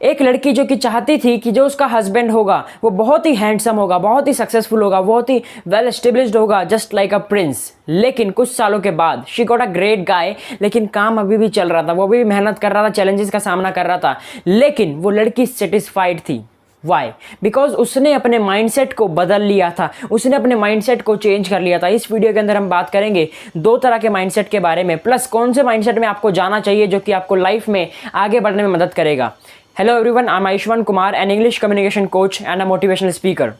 एक लड़की जो कि चाहती थी कि जो उसका हस्बैंड होगा वो बहुत ही हैंडसम होगा, बहुत ही सक्सेसफुल होगा, बहुत ही वेल एस्टेब्लिश्ड होगा, जस्ट लाइक अ प्रिंस। लेकिन कुछ सालों के बाद she got a great guy, लेकिन काम अभी भी चल रहा था, वो भी मेहनत कर रहा था, चैलेंजेस का सामना कर रहा था, लेकिन वो लड़की सेटिस्फाइड थी। वाई? बिकॉज उसने अपने माइंडसेट को बदल लिया था, उसने अपने माइंडसेट को चेंज कर लिया था। इस वीडियो के अंदर हम बात करेंगे दो तरह के माइंडसेट के बारे में, प्लस कौन से माइंडसेट में आपको जाना चाहिए जो कि आपको लाइफ में आगे बढ़ने में मदद करेगा। Hello everyone, I am Ayushman Kumar, an English communication coach and a motivational speaker.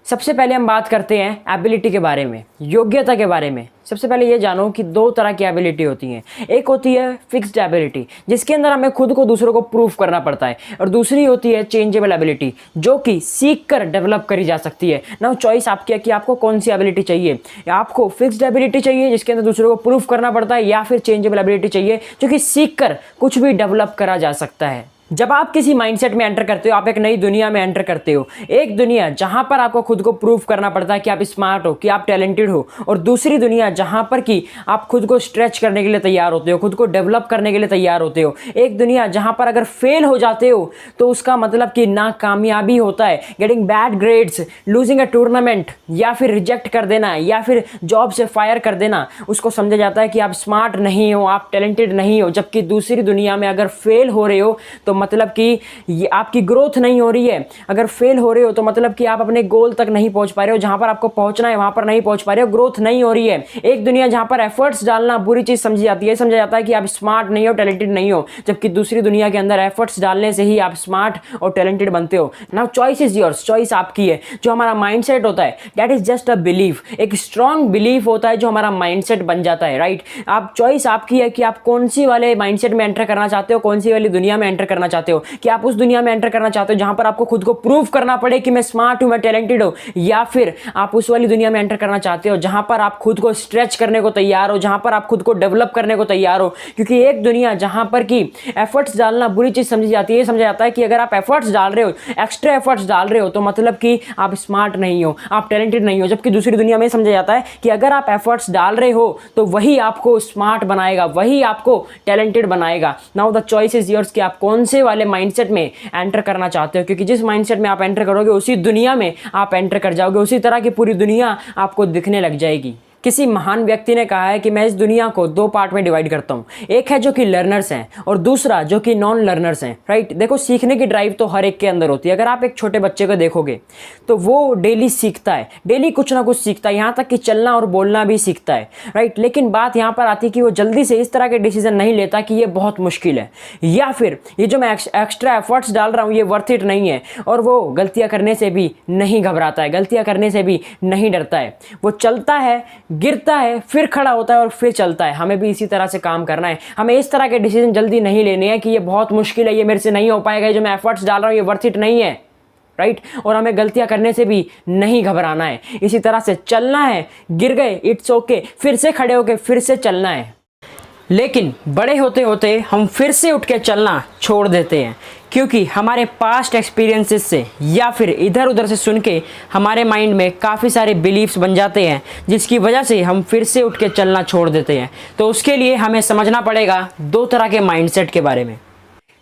सबसे पहले हम बात करते हैं एबिलिटी के बारे में, योग्यता के बारे में। सबसे पहले ये जानो कि दो तरह की एबिलिटी होती हैं। एक होती है फिक्स्ड एबिलिटी, जिसके अंदर हमें खुद को दूसरों को प्रूफ करना पड़ता है, और दूसरी होती है चेंजेबल एबिलिटी, जो कि सीख कर डेवलप करी जा सकती है। नाउ चॉइस आपकी है कि आपको कौन सी एबिलिटी चाहिए। या आपको फिक्स्ड एबिलिटी चाहिए जिसके अंदर दूसरों को प्रूफ करना पड़ता है, या फिर चेंजेबल एबिलिटी चाहिए जो कि सीख कर कुछ भी डेवलप करा जा सकता है। जब आप किसी माइंडसेट में एंटर करते हो, आप एक नई दुनिया में एंटर करते हो। एक दुनिया जहां पर आपको खुद को प्रूव करना पड़ता है कि आप स्मार्ट हो, कि आप टैलेंटेड हो, और दूसरी दुनिया जहां पर कि आप खुद को स्ट्रेच करने के लिए तैयार होते हो, खुद को डेवलप करने के लिए तैयार होते हो। एक दुनिया जहां पर अगर फेल हो जाते हो तो उसका मतलब कि नाकामयाबी होता है, getting bad grades, losing a tournament, या फिर रिजेक्ट कर देना, या फिर जॉब से फायर कर देना। उसको समझा जाता है कि आप स्मार्ट नहीं हो, आप टैलेंटेड नहीं हो। जबकि दूसरी दुनिया में अगर फेल हो रहे हो तो मतलब कि ये आपकी ग्रोथ नहीं हो रही है। अगर फेल हो रहे हो तो मतलब कि आप अपने गोल तक नहीं पहुंच पा रहे हो, जहां पर आपको पहुंचना है वहां पर नहीं पहुंच पा रहे हो, ग्रोथ नहीं हो रही है। एक दुनिया जहां पर एफर्ट्स डालना बुरी चीज समझी जाती है, समझा जाता है कि आप स्मार्ट नहीं हो, टैलेंटेड नहीं हो। जबकि दूसरी दुनिया के अंदर एफर्ट्स डालने से ही आप स्मार्ट और टैलेंटेड बनते हो। Now choice is yours, choice आपकी है। जो हमारा माइंडसेट होता है that is just a belief, एक स्ट्रॉन्ग बिलीफ होता है जो हमारा माइंडसेट बन जाता है, राइट। आप चॉइस आपकी है कि आप कौन सी वाले माइंडसेट में एंटर करना चाहते हो, कौन सी वाली दुनिया में एंटर करना चाहते हो। कि आप उस दुनिया में एंटर करना चाहते हो जहां पर आपको खुद को प्रूव करना पड़े कि मैं स्मार्ट हूं, मैं टैलेंटेड हूं, या फिर आप उस वाली दुनिया में एंटर करना चाहते हो जहां पर आप खुद को स्ट्रेच करने को तैयार हो, जहां पर आप खुद को डेवलप करने को तैयार हो। क्योंकि एक दुनिया जहां पर कि एफर्ट्स डालना बुरी चीज समझी जाती है, समझा जाता है कि अगर आप एफर्ट्स डाल रहे हो, एक्स्ट्रा एफर्ट्स डाल रहे हो, तो मतलब कि आप स्मार्ट नहीं हो, आप टैलेंटेड नहीं हो। जबकि दूसरी दुनिया में समझा जाता है कि अगर आप एफर्ट्स डाल रहे हो तो वही आपको स्मार्ट बनाएगा, वही आपको टैलेंटेड बनाएगा। Now the choice is yours कि आप कौन से वाले माइंडसेट में एंटर करना चाहते हो। क्योंकि जिस माइंडसेट में आप एंटर करोगे उसी दुनिया में आप एंटर कर जाओगे, उसी तरह की पूरी दुनिया आपको दिखने लग जाएगी। किसी महान व्यक्ति ने कहा है कि मैं इस दुनिया को दो पार्ट में डिवाइड करता हूं, एक है जो कि लर्नर्स हैं और दूसरा जो कि नॉन लर्नर्स हैं, राइट। देखो, सीखने की ड्राइव तो हर एक के अंदर होती है। अगर आप एक छोटे बच्चे को देखोगे तो वो डेली सीखता है, डेली कुछ ना कुछ सीखता है, यहाँ तक कि चलना और बोलना भी सीखता है, राइट। लेकिन बात यहाँ पर आती है कि वो जल्दी से इस तरह के डिसीजन नहीं लेता कि ये बहुत मुश्किल है, या फिर ये जो मैं एक्स्ट्रा एफर्ट्स डाल रहा हूँ ये वर्थ इट नहीं है। और वो गलतियाँ करने से भी नहीं घबराता है, गलतियाँ करने से भी नहीं डरता है। वो चलता है, गिरता है, फिर खड़ा होता है और फिर चलता है। हमें भी इसी तरह से काम करना है। हमें इस तरह के डिसीजन जल्दी नहीं लेने हैं कि ये बहुत मुश्किल है, ये मेरे से नहीं हो पाएगा, ये जो मैं एफर्ट्स डाल रहा हूँ ये वर्थ इट नहीं है, राइट। और हमें गलतियां करने से भी नहीं घबराना है। इसी तरह से चलना है, गिर गए इट्स ओके, फिर से खड़े होके फिर से चलना है। लेकिन बड़े होते होते हम फिर से उठ के चलना छोड़ देते हैं, क्योंकि हमारे पास्ट एक्सपीरियंसेस से या फिर इधर उधर से सुन के हमारे माइंड में काफ़ी सारे बिलीफ्स बन जाते हैं, जिसकी वजह से हम फिर से उठ के चलना छोड़ देते हैं। तो उसके लिए हमें समझना पड़ेगा दो तरह के माइंडसेट के बारे में।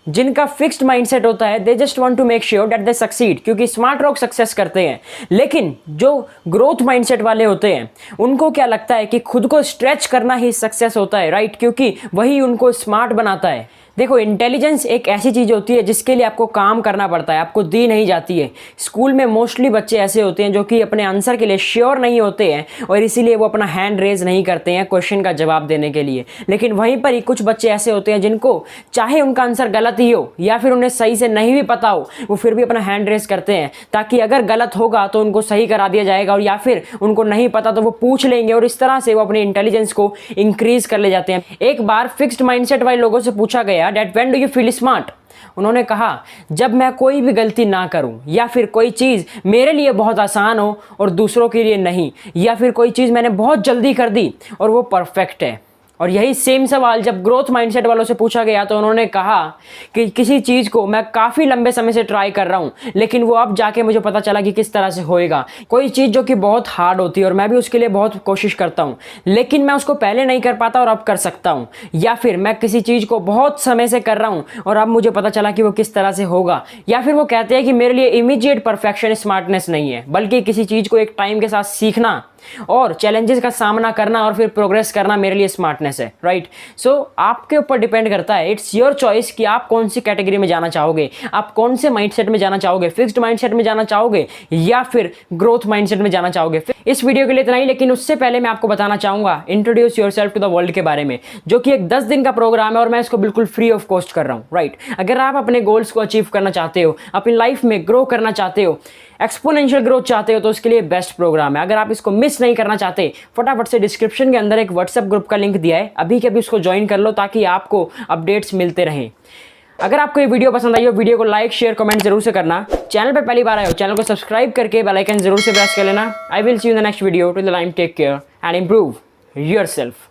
जिनका फिक्स्ड माइंडसेट होता है they just want to make sure that they succeed, क्योंकि स्मार्ट लोग सक्सेस करते हैं। लेकिन जो ग्रोथ माइंडसेट वाले होते हैं उनको क्या लगता है कि खुद को स्ट्रेच करना ही सक्सेस होता है, राइट, क्योंकि वही उनको स्मार्ट बनाता है। देखो, इंटेलिजेंस एक ऐसी चीज़ होती है जिसके लिए आपको काम करना पड़ता है, आपको दी नहीं जाती है। स्कूल में मोस्टली बच्चे ऐसे होते हैं जो कि अपने आंसर के लिए श्योर नहीं होते हैं और इसीलिए वो अपना हैंड रेज नहीं करते हैं क्वेश्चन का जवाब देने के लिए। लेकिन वहीं पर ही कुछ बच्चे ऐसे होते हैं जिनको चाहे उनका आंसर गलत ही हो या फिर उन्हें सही से नहीं भी पता हो, वो फिर भी अपना हैंड रेज करते हैं, ताकि अगर गलत होगा तो उनको सही करा दिया जाएगा, और या फिर उनको नहीं पता तो वो पूछ लेंगे, और इस तरह से वो अपनी इंटेलिजेंस को इंक्रीज कर ले जाते हैं। एक बार फिक्स्ड माइंडसेट वाले लोगों से पूछा गया that when do you feel smart? उन्होंने कहा, जब मैं कोई भी गलती ना करूं, या फिर कोई चीज़ मेरे लिए बहुत आसान हो और दूसरों के लिए नहीं, या फिर कोई चीज़ मैंने बहुत जल्दी कर दी और वो परफेक्ट है। और यही सेम सवाल जब ग्रोथ माइंडसेट वालों से पूछा गया तो उन्होंने कहा कि किसी चीज़ को मैं काफ़ी लंबे समय से ट्राई कर रहा हूँ, लेकिन वो अब जाके मुझे पता चला कि किस तरह से होएगा। कोई चीज़ जो कि बहुत हार्ड होती है और मैं भी उसके लिए बहुत कोशिश करता हूँ, लेकिन मैं उसको पहले नहीं कर पाता और अब कर सकता हूँ। या फिर मैं किसी चीज़ को बहुत समय से कर रहा हूँ और अब मुझे पता चला कि वो किस तरह से होगा। या फिर वो कहते हैं कि मेरे लिए इमीडिएट परफेक्शन स्मार्टनेस नहीं है, बल्कि किसी चीज़ को एक टाइम के साथ सीखना और चैलेंजेस का सामना करना और फिर प्रोग्रेस करना मेरे लिए स्मार्टनेस है, राइट। सो आपके ऊपर डिपेंड करता है, इट्स योर चॉइस कि आप कौन सी कैटेगरी में जाना चाहोगे, आप कौन से माइंडसेट में जाना चाहोगे, फिक्स्ड माइंडसेट में जाना चाहोगे या फिर ग्रोथ माइंडसेट में जाना चाहोगे। इस वीडियो के लिए इतना ही, लेकिन उससे पहले मैं आपको बताना चाहूंगा introduce yourself to the world के बारे में, जो कि एक 10 दिन का प्रोग्राम है और मैं इसको बिल्कुल फ्री ऑफ कॉस्ट कर रहा हूँ, राइट। अगर आप अपने गोल्स को अचीव करना चाहते हो, अपनी लाइफ में ग्रो करना चाहते हो, एक्सपोनेंशियल ग्रोथ चाहते हो, तो उसके लिए बेस्ट प्रोग्राम है। अगर आप इसको मिस नहीं करना चाहते, फटाफट से डिस्क्रिप्शन के अंदर एक व्हाट्सएप ग्रुप का लिंक दिया है, अभी के अभी उसको ज्वाइन कर लो ताकि आपको अपडेट्स मिलते रहें। अगर आपको ये वीडियो पसंद आई हो, वीडियो को लाइक शेयर कमेंट जरूर से करना। चैनल पे पहली बार आए हो, चैनल को सब्सक्राइब करके बेल आइकन जरूर से प्रेस कर लेना। I will see you in the next video. Till the time take care and improve yourself.